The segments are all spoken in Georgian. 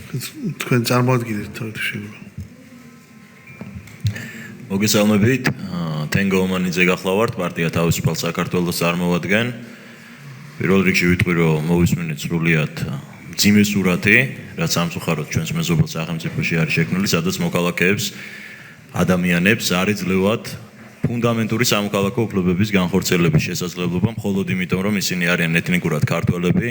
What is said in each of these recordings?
თქვენ წარმოადგენთ თავის შეგება. მოგესალმებით, თენგო ომანიძე გახლავართ, პარტია თავისუფალ საქართველოს წარმოვადგენ. პირველ რიგში ვიტყვი, რომ მოვისმინეთ სრულიად მძიმე სურათი, რაც სამწუხაროდ ჩვენს მეზობელ სახელმწიფოში არის შექმნილი, სადაც მოქალაქეებს, ადამიანებს არ ეძლევათ ფუნდამენტური სამოქალაქო უფლებების განხორციელების შესაძლებლობა მხოლოდ იმიტომ, რომ ისინი არიან ეთნიკურად ქართველები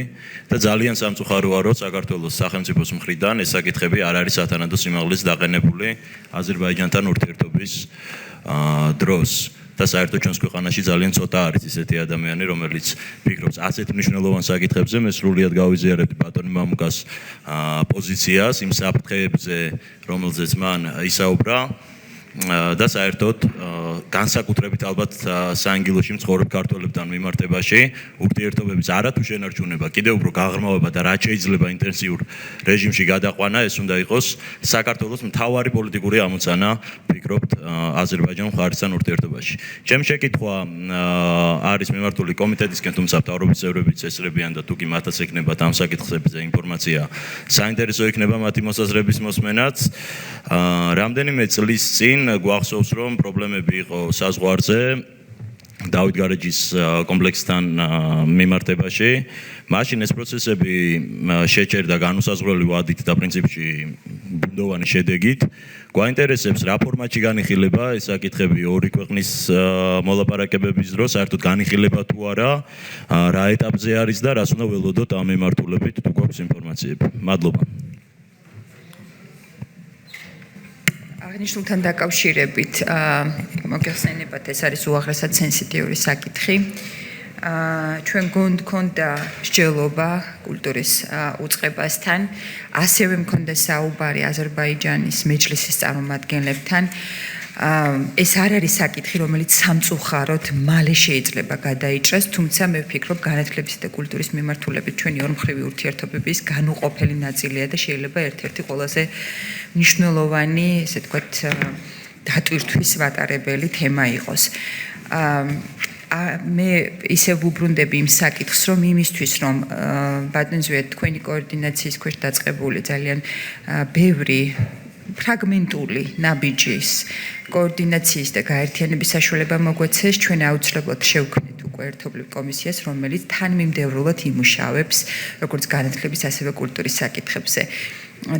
და ძალიან სამწუხაროა, რომ საქართველოს სახელმწიფოს მხრიდან ეს საკითხები არ არის სათანადო სიმაღლეზე დაყენებული აზერბაიჯანთან ურთიერთობის დროს. და საერთოდ ჩვენს ქვეყანაში ძალიან ცოტა არის ისეთი ადამიანი, რომელიც ფიქრობს ასეთ მნიშვნელოვან საკითხებზე. მე სრულიად გავიზიარებდი ბატონი მამუკას პოზიციას იმ საფრთხეებზე, რომელზეც მან ისაუბრა. და საერთოდ განსაკუთრებით ალბათ საანგილოში მცხოვრებ ქართველებთან მიმართებაში ურთიერთობების არათუ შენარჩუნება, კიდევ უფრო გაღრმავება და რაც შეიძლება ინტენსიურ რეჟიმში გადაყვანა, ეს უნდა იყოს საქართველოს მთავარი პოლიტიკური ამოცანა, ფიქრობთ, აზერბაიჯანის მხარესთან ურთიერთობაში. ჩემი შეკითხვა არის მიმართული კომიტეტისკენ, თუმცა მთავრობის წევრებიც ესწრებიან და თუ კი მათაც ექნებათ ამ საკითხებზე ინფორმაცია, საინტერესო იქნება მათი მოსაზრების მოსმენაც. რამდენიმე წლის წინ გვახსოვს, რომ პრობლემები იყო საზღვარზე დავით გარეჯის კომპლექსთან მიმართებაში. მაშინ ეს პროცესები შეჩერდა განუსაზღვრელი ვადით და პრინციპში ბუნდოვანი შედეგით. გვაინტერესებს რა ფორმატში განიხილება ეს საკითხები ორი ქვეყნის მოლაპარაკებების დროს, საერთოდ განიხილება თუ არა, რა ეტაპზე არის და რას უნდა ველოდოთ ამ მიმართულებით, თუ გვაქვს ინფორმაციები. მადლობა. აღნიშნულთან დაკავშირებით მოგეხსენებათ, ეს არის უაღრესად სენსიტიური საკითხი. ჩვენ გქონდა მსჯელობა კულტურის უწყებასთან, ასევე მქონდა საუბარი აზერბაიჯანის მეჯლისის წარმომადგენლებთან. ეს არ არის საკითხი, რომელიც სამწუხაროდ მალე შეიძლება გადაიჭრას, თუმცა მე ვფიქრობ, განათლებისა და კულტურის მიმართულებით ჩვენი ორმხრივი ურთიერთობების განუყოფელი ნაწილია და შეიძლება ერთ-ერთი ყველაზე მნიშვნელოვანი, ესე ვთქვათ, დატვირთვის ვატარებელი თემა იყოს. მე ისევ ვუბრუნდები იმ საკითხს, რომ იმისთვის, რომ ბატონზეა თქვენი კოორდინაციის ქვეშ დაწყებული ძალიან ბევრი ფრაგმენტული ნაბიჯის კოორდინაციის და გაერთიანების საშუალება მოგვეცეს, ჩვენ აუცილებლად შევქმნით უკვე ერთობლივ კომისიას, რომელიც თანმიმდევრულად იმუშავებს როგორც განათლების, ასევე კულტურის საკითხებზე.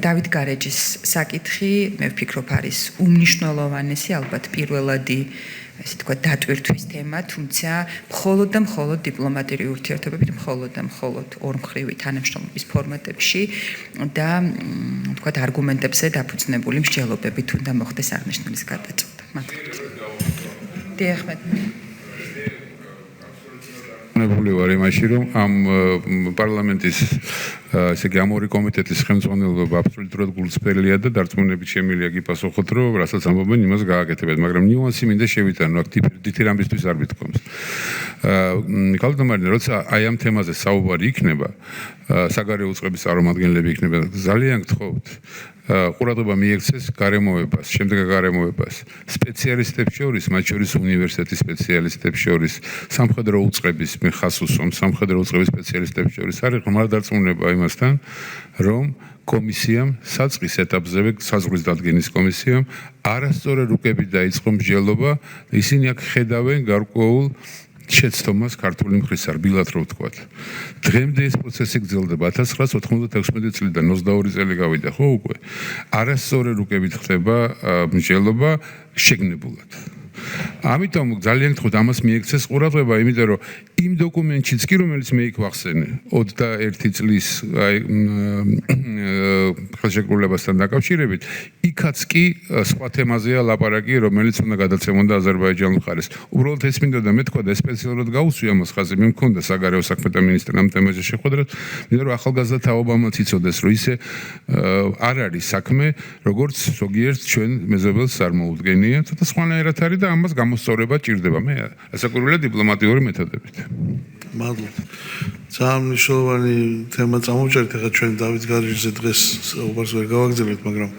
დავით გარეჯის საკითხი, მე ვფიქრობ, არის უმნიშვნელოვანესი, ალბათ პირველადი, ესე ვთქვათ, დატვირთვის თემა, თუმცა მხოლოდ და მხოლოდ დიპლომატიური ურთიერთობებით, მხოლოდ და მხოლოდ ორმხრივი თანამშრომლობის ფორმატებში და ვთქვათ, არგუმენტებზე დაფუძნებული მსჯელობებით უნდა მოხდეს აღნიშნულის გადაწყვეტა. მადლობთ. დიახ. ნებული ვარ იმაში, რომ ამ პარლამენტის ესე იგი ამ ორი კომიტეტის ხელმძღვანელობა აბსოლუტურად გულწრფელია და დარწმუნებით შემიძლია გიპასუხოთ, რომ რასაც ამბობენ, იმას გააკეთებენ, მაგრამ ნიუანსი მინდა შევიტანო, აქ დიდ რამისთვის არ მithქვამს. კალდომარინა, როცა აი ამ თემაზე საუბარი იქნება, საგარეო უწყების წარმომადგენლები იქნება, ძალიან გთხოვთ, ყურადღება მიექცეს გარემოებას, შემდეგ გარემოებას, სპეციალისტებს შორის, მათ შორის უნივერსიტეტის სპეციალისტებს შორის, სამხედრო უწყების ხასუსომ, სამხედრო უწყების სპეციალისტებს შორის არის ღრმა დარწმუნება იმასთან, რომ კომისიამ საწყის ეტაპზევე, საზღვრის დადგენის კომისიამ არასწორად რუკებით დაიწყო მსჯელობა, ისინი აქ ხედავენ გარკვეულ შეცდომას ქართული მხრისარ, ბილად რო ვთქვათ. დღემდე ეს პროცესი გრძელდება 1996 წლიდან 22 წელი გავიდა, ხო უკვე? არასწორად რუკებით ხდება მსჯელობა შეგნებულად. ამიტომ ძალიან გთხოვთ ამას მიექცეს ყურადღება, იმიტომ რომ იმ დოკუმენტშიც კი, რომელიც მე იქ ვახსენე, 21 წლის ხელშეკრულებასთან დაკავშირებით, იქაც კი სხვა თემაზეა ლაპარაკი, რომელიც უნდა გადაცემოდა აზერბაიჯანის მხარეს. უბრალოდ ეს მინდოდა მეთქვა და სპეციალურად გაუსვია მას ხაზი, მე მქონდა საგარეო საქმეთა მინისტრმა ამ თემაზე შეხვედრა, მინდა რომ ახალგაზრდა თაობამაც იცოდეს, რომ ისე არ არის საქმე, როგორც ზოგიერთ ჩვენ მეზობელს წარმოუდგენია, ცოტა სხვანაირად არის და ამას გამოსწორება ჭირდება. მე ასაკურველი დიპლომატიური მეთოდებით. მადლობთ. ძალიან მნიშვნელოვანი თემა წამოვჭერთ, ახლა ჩვენ დავით გარეჯზე დღეს საუბარს ვერ გავაგრძელებთ, მაგრამ